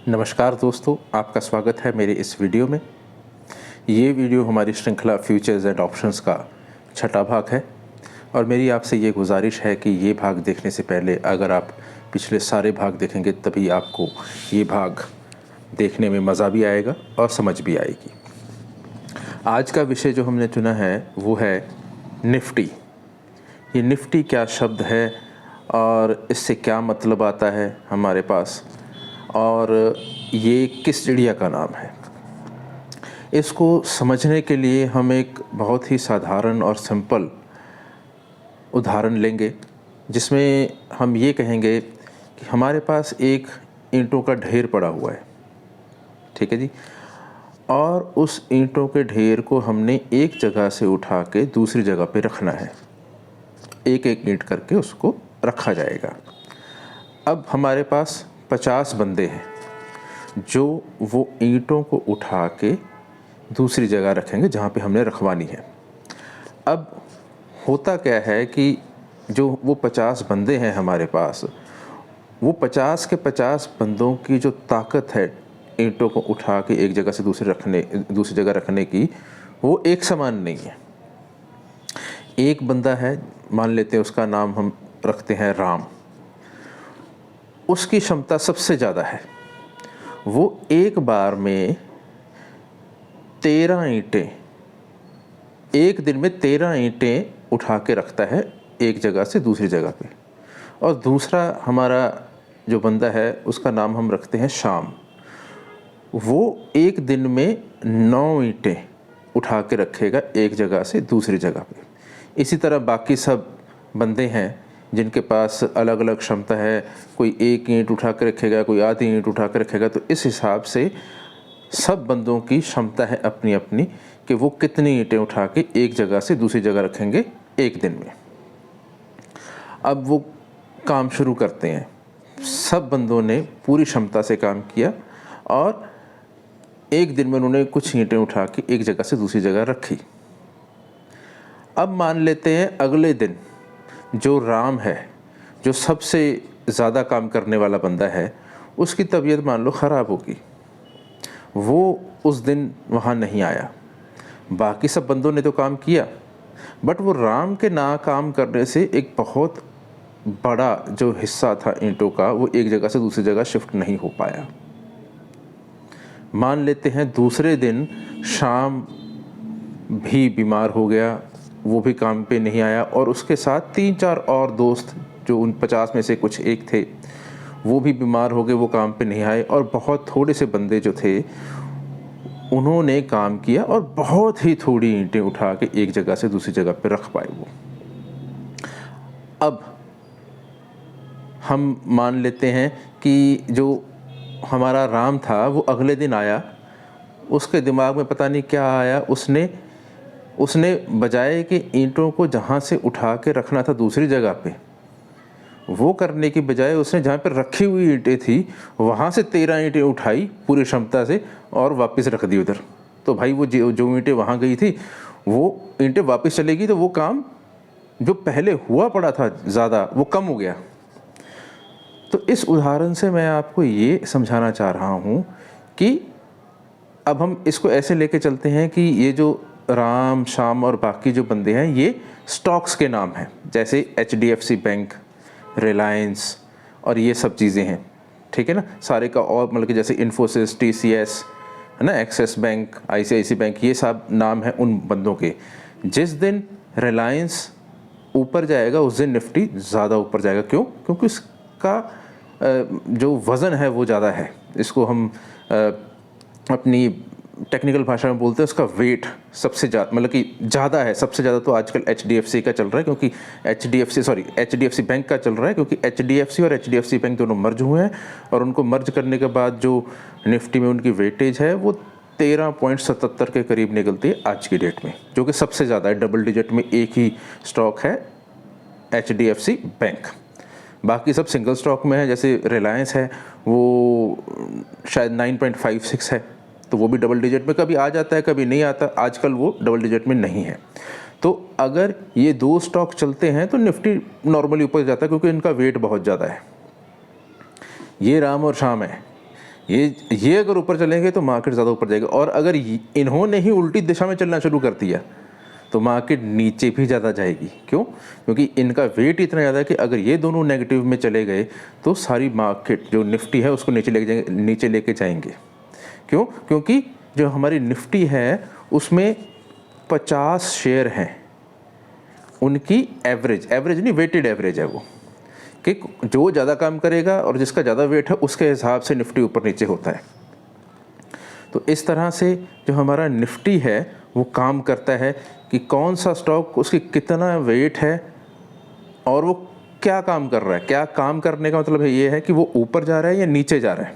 नमस्कार दोस्तों, आपका स्वागत है मेरे इस वीडियो में। ये वीडियो हमारी श्रृंखला फ्यूचर्स एंड ऑप्शंस का छठा भाग है और मेरी आपसे ये गुजारिश है कि ये भाग देखने से पहले अगर आप पिछले सारे भाग देखेंगे तभी आपको ये भाग देखने में मज़ा भी आएगा और समझ भी आएगी। आज का विषय जो हमने चुना है वो है निफ्टी। ये निफ्टी क्या शब्द है और इससे क्या मतलब आता है हमारे पास, और ये किस चिड़िया का नाम है। इसको समझने के लिए हम एक बहुत ही साधारण और सिंपल उदाहरण लेंगे, जिसमें हम ये कहेंगे कि हमारे पास एक ईंटों का ढेर पड़ा हुआ है, ठीक है जी, और उस ईंटों के ढेर को हमने एक जगह से उठा के दूसरी जगह पे रखना है। एक एक ईंट करके उसको रखा जाएगा। अब हमारे पास 50 बंदे हैं जो वो ईंटों को उठा के दूसरी जगह रखेंगे जहाँ पे हमने रखवानी है। अब होता क्या है कि जो वो 50 बंदे हैं हमारे पास, वो 50 के 50 बंदों की जो ताकत है ईंटों को उठा के एक जगह से दूसरी जगह रखने की, वो एक समान नहीं है। एक बंदा है, मान लेते हैं उसका नाम हम रखते हैं राम। उसकी क्षमता सबसे ज़्यादा है। वो एक बार में 13 ईंटें, एक दिन में 13 ईंटें उठा के रखता है एक जगह से दूसरी जगह पे। और दूसरा हमारा जो बंदा है उसका नाम हम रखते हैं शाम। वो एक दिन में 9 ईंटें उठा के रखेगा एक जगह से दूसरी जगह पे। इसी तरह बाकी सब बंदे हैं जिनके पास अलग अलग क्षमता है। कोई एक ईंट उठा के रखेगा, कोई आधी ईंट उठा के रखेगा। तो इस हिसाब से सब बंदों की क्षमता है अपनी अपनी कि वो कितनी ईंटें उठा के एक जगह से दूसरी जगह रखेंगे एक दिन में। अब वो काम शुरू करते हैं। सब बंदों ने पूरी क्षमता से काम किया और एक दिन में उन्होंने कुछ ईंटें उठा के एक जगह से दूसरी जगह रखी। अब मान लेते हैं अगले दिन जो राम है, जो सबसे ज़्यादा काम करने वाला बंदा है, उसकी तबीयत मान लो ख़राब होगी। वो उस दिन वहाँ नहीं आया। बाकी सब बंदों ने तो काम किया, बट वो राम के ना काम करने से एक बहुत बड़ा जो हिस्सा था ईंटों का, वो एक जगह से दूसरी जगह शिफ्ट नहीं हो पाया। मान लेते हैं दूसरे दिन शाम भी बीमार हो गया, वो भी काम पे नहीं आया, और उसके साथ 3-4 और दोस्त जो उन 50 में से कुछ एक थे वो भी बीमार हो गए, वो काम पे नहीं आए। और बहुत थोड़े से बंदे जो थे उन्होंने काम किया और बहुत ही थोड़ी ईंटें उठा के एक जगह से दूसरी जगह पे रख पाए वो। अब हम मान लेते हैं कि जो हमारा राम था वो अगले दिन आया। उसके दिमाग में पता नहीं क्या आया, उसने बजाय कि ईंटों को जहाँ से उठा के रखना था दूसरी जगह पे, वो करने की बजाय उसने जहाँ पर रखी हुई ईंटें थी वहाँ से 13 ईंटें उठाई पूरी क्षमता से और वापस रख दी उधर। तो भाई वो जो ईंटें वहाँ गई थी वो ईंटें वापस चलेगी, तो वो काम जो पहले हुआ पड़ा था ज़्यादा, वो कम हो गया। तो इस उदाहरण से मैं आपको ये समझाना चाह रहा हूँ कि अब हम इसको ऐसे लेके चलते हैं कि ये जो राम, शाम और बाकी जो बंदे हैं ये स्टॉक्स के नाम हैं, जैसे HDFC बैंक, रिलायंस और ये सब चीज़ें हैं, ठीक है ना, सारे का। और मतलब कि जैसे इन्फोसिस, TCS है ना, एक्सिस बैंक, ICICI बैंक, ये सब नाम हैं उन बंदों के। जिस दिन रिलायंस ऊपर जाएगा उस दिन निफ्टी ज़्यादा ऊपर जाएगा। क्यों? क्योंकि इसका जो वज़न है वो ज़्यादा है। इसको हम अपनी टेक्निकल भाषा में बोलते हैं उसका वेट सबसे ज़्यादा, मतलब कि ज़्यादा है। सबसे ज़्यादा तो आजकल HDFC का चल रहा है, क्योंकि HDFC बैंक का चल रहा है, क्योंकि HDFC और HDFC बैंक दोनों मर्ज हुए हैं और उनको मर्ज करने के बाद जो निफ्टी में उनकी वेटेज है वो 13.77 के करीब निकलती है आज की डेट में, जो कि सबसे ज़्यादा है। डबल डिजिट में एक ही स्टॉक है HDFC बैंक। बाकी सब सिंगल स्टॉक में है। जैसे रिलायंस है वो शायद 9.56 है, तो वो भी डबल डिजिट में कभी आ जाता है कभी नहीं आता। आजकल वो डबल डिजिट में नहीं है। तो अगर ये दो स्टॉक चलते हैं तो निफ्टी नॉर्मली ऊपर जाता है, क्योंकि इनका वेट बहुत ज़्यादा है। ये राम और शाम है, ये अगर ऊपर चलेंगे तो मार्केट ज़्यादा ऊपर जाएगा, और अगर इन्होंने ही उल्टी दिशा में चलना शुरू कर दिया तो मार्केट नीचे भी ज़्यादा जाएगी। क्यों? क्योंकि इनका वेट इतना ज़्यादा है कि अगर ये दोनों नेगेटिव में चले गए तो सारी मार्केट जो निफ्टी है उसको नीचे लेके जाएंगे। क्यों? क्योंकि जो हमारी निफ्टी है उसमें 50 शेयर हैं, उनकी एवरेज नहीं, वेटेड एवरेज है वो, कि जो ज़्यादा काम करेगा और जिसका ज़्यादा वेट है उसके हिसाब से निफ्टी ऊपर नीचे होता है। तो इस तरह से जो हमारा निफ्टी है वो काम करता है कि कौन सा स्टॉक, उसकी कितना वेट है और वो क्या काम कर रहा है। क्या काम करने का मतलब ये है कि वो ऊपर जा रहा है या नीचे जा रहा है।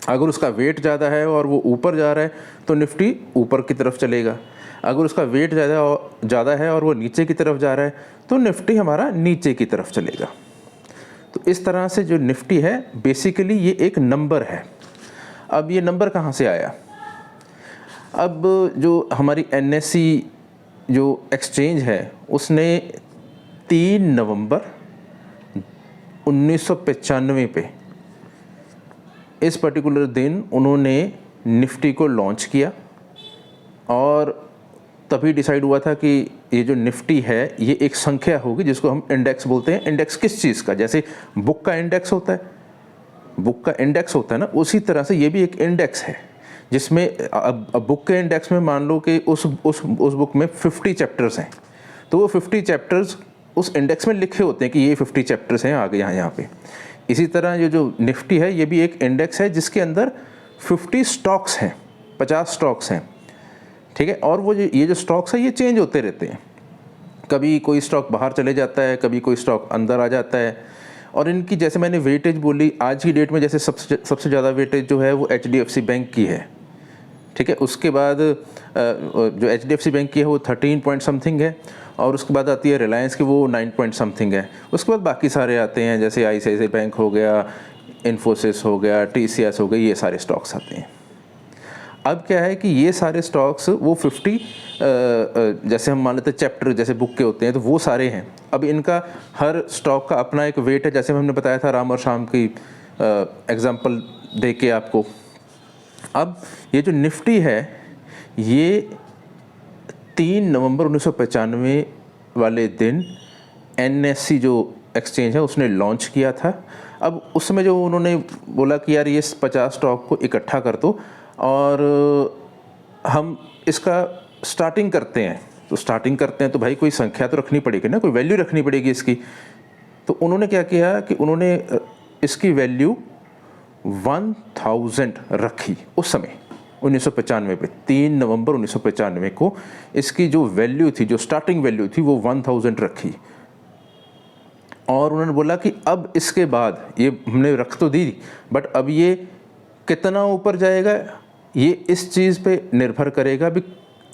अगर उसका वेट ज़्यादा है और वो ऊपर जा रहा है तो निफ्टी ऊपर की तरफ चलेगा। अगर उसका वेट ज़्यादा है और वो नीचे की तरफ जा रहा है तो निफ्टी हमारा नीचे की तरफ चलेगा। तो इस तरह से जो निफ्टी है बेसिकली ये एक नंबर है। अब ये नंबर कहाँ से आया? अब जो हमारी NSE जो एक्सचेंज है उसने 3 नवंबर 1995 पे इस पर्टिकुलर दिन उन्होंने निफ्टी को लॉन्च किया, और तभी डिसाइड हुआ था कि ये जो निफ्टी है ये एक संख्या होगी जिसको हम इंडेक्स बोलते हैं। इंडेक्स किस चीज़ का? जैसे बुक का इंडेक्स होता है ना, उसी तरह से ये भी एक इंडेक्स है जिसमें अब बुक के इंडेक्स में मान लो कि उस बुक में 50 चैप्टर्स हैं, तो वो 50 चैप्टर्स उस इंडेक्स में लिखे होते हैं कि ये 50 चैप्टर्स हैं आगे यहाँ पे। इसी तरह ये जो निफ्टी है ये भी एक इंडेक्स है जिसके अंदर 50 स्टॉक्स हैं, 50 स्टॉक्स हैं, ठीक है। और वो ये जो स्टॉक्स है ये चेंज होते रहते हैं, कभी कोई स्टॉक बाहर चले जाता है, कभी कोई स्टॉक अंदर आ जाता है। और इनकी जैसे मैंने वेटेज बोली, आज की डेट में जैसे सबसे ज़्यादा वेटेज जो है वो HDFC बैंक की है, ठीक है। उसके बाद जो HDFC बैंक की है वो 13 पॉइंट समथिंग है, और उसके बाद आती है रिलायंस की, वो 9 पॉइंट समथिंग है। उसके बाद बाकी सारे आते हैं जैसे ICICI बैंक हो गया, इन्फोसिस हो गया, TCS हो गई, ये सारे स्टॉक्स आते हैं। अब क्या है कि ये सारे स्टॉक्स वो 50 जैसे हम मान लेते हैं चैप्टर जैसे बुक के होते हैं तो वो सारे हैं। अब इनका हर स्टॉक का अपना एक वेट है, जैसे हमने बताया था राम और शाम की एग्जांपल दे के आपको। अब ये जो निफ्टी है ये 3 नवंबर 1995 वाले दिन NSE जो एक्सचेंज है उसने लॉन्च किया था। अब उस समय जो उन्होंने बोला कि यार ये 50 स्टॉक को इकट्ठा कर दो और हम इसका स्टार्टिंग करते हैं। तो स्टार्टिंग करते हैं तो भाई कोई संख्या तो रखनी पड़ेगी ना, कोई वैल्यू रखनी पड़ेगी इसकी। तो उन्होंने क्या किया कि उन्होंने इसकी वैल्यू 1000 रखी उस समय 1995 पे, 3 नवंबर 1995 को इसकी जो वैल्यू थी, जो स्टार्टिंग वैल्यू थी वो 1000 रखी। और उन्होंने बोला कि अब इसके बाद ये हमने रख तो दी, बट अब ये कितना ऊपर जाएगा ये इस चीज़ पे निर्भर करेगा भी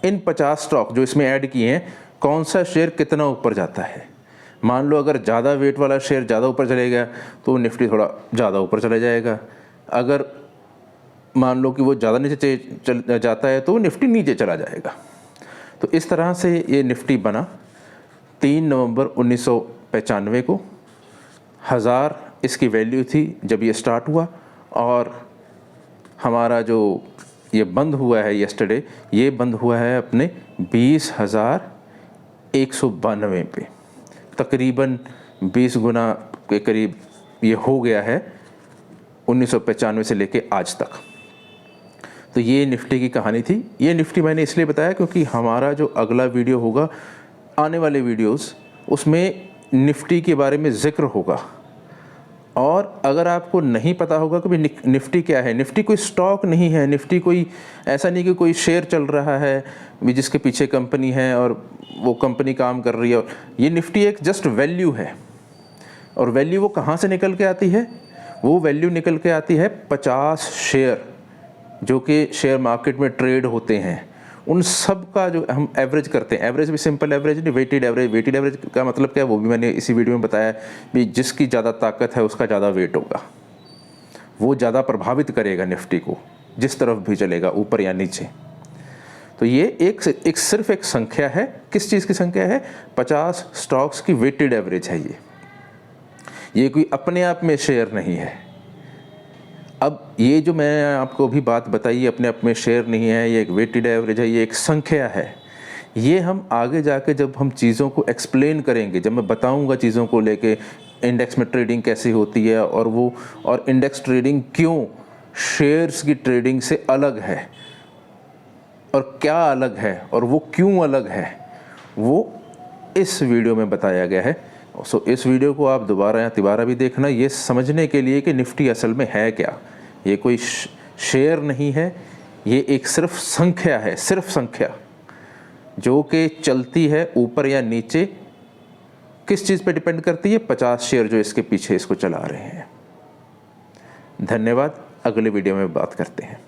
इन 50 स्टॉक जो इसमें ऐड किए हैं कौन सा शेयर कितना ऊपर जाता है। मान लो अगर ज़्यादा वेट वाला शेयर ज़्यादा ऊपर चलेगा तो निफ्टी थोड़ा ज़्यादा ऊपर चला जाएगा। अगर मान लो कि वो ज़्यादा नीचे चल जाता है तो निफ्टी नीचे चला जाएगा। तो इस तरह से ये निफ्टी बना 3 नवंबर 1995 को। 1000 इसकी वैल्यू थी जब ये स्टार्ट हुआ, और हमारा जो ये बंद हुआ है येस्टरडे, ये बंद हुआ है अपने 20,192 पे। तकरीबन 20 गुना के करीब ये हो गया है 1995 से लेके आज तक। तो ये निफ्टी की कहानी थी। ये निफ्टी मैंने इसलिए बताया क्योंकि हमारा जो अगला वीडियो होगा, आने वाले वीडियोस, उसमें निफ्टी के बारे में ज़िक्र होगा। और अगर आपको नहीं पता होगा कि निफ्टी क्या है, निफ्टी कोई स्टॉक नहीं है, निफ्टी कोई ऐसा नहीं कि कोई शेयर चल रहा है जिसके पीछे कंपनी है और वो कंपनी काम कर रही है। ये निफ्टी एक जस्ट वैल्यू है। और वैल्यू वो कहाँ से निकल के आती है? वो वैल्यू निकल के आती है 50 शेयर जो कि शेयर मार्केट में ट्रेड होते हैं, उन सब का जो हम एवरेज करते हैं। एवरेज भी सिंपल एवरेज नहीं, वेटेड एवरेज। वेटेड एवरेज का मतलब क्या है वो भी मैंने इसी वीडियो में बताया भी, जिसकी ज़्यादा ताकत है उसका ज़्यादा वेट होगा, वो ज़्यादा प्रभावित करेगा निफ्टी को, जिस तरफ भी चलेगा, ऊपर या नीचे। तो ये एक सिर्फ एक संख्या है। किस चीज़ की संख्या है? 50 स्टॉक्स की वेटेड एवरेज है ये कोई अपने आप में शेयर नहीं है। अब ये जो मैंने आपको अभी बात बताई अपने आप में शेयर नहीं है, ये एक वेटेड एवरेज है, ये एक संख्या है। ये हम आगे जाके जब हम चीज़ों को एक्सप्लेन करेंगे, जब मैं बताऊंगा चीज़ों को लेके, इंडेक्स में ट्रेडिंग कैसे होती है और इंडेक्स ट्रेडिंग क्यों शेयर्स की ट्रेडिंग से अलग है और क्या अलग है और वो क्यों अलग है, वो इस वीडियो में बताया गया है। सो इस वीडियो को आप दोबारा या तिबारा भी देखना, ये समझने के लिए कि निफ्टी असल में है क्या। ये कोई शेयर नहीं है, ये एक सिर्फ संख्या है, सिर्फ संख्या जो कि चलती है ऊपर या नीचे। किस चीज़ पे डिपेंड करती है? 50 शेयर जो इसके पीछे इसको चला रहे हैं। धन्यवाद, अगले वीडियो में बात करते हैं।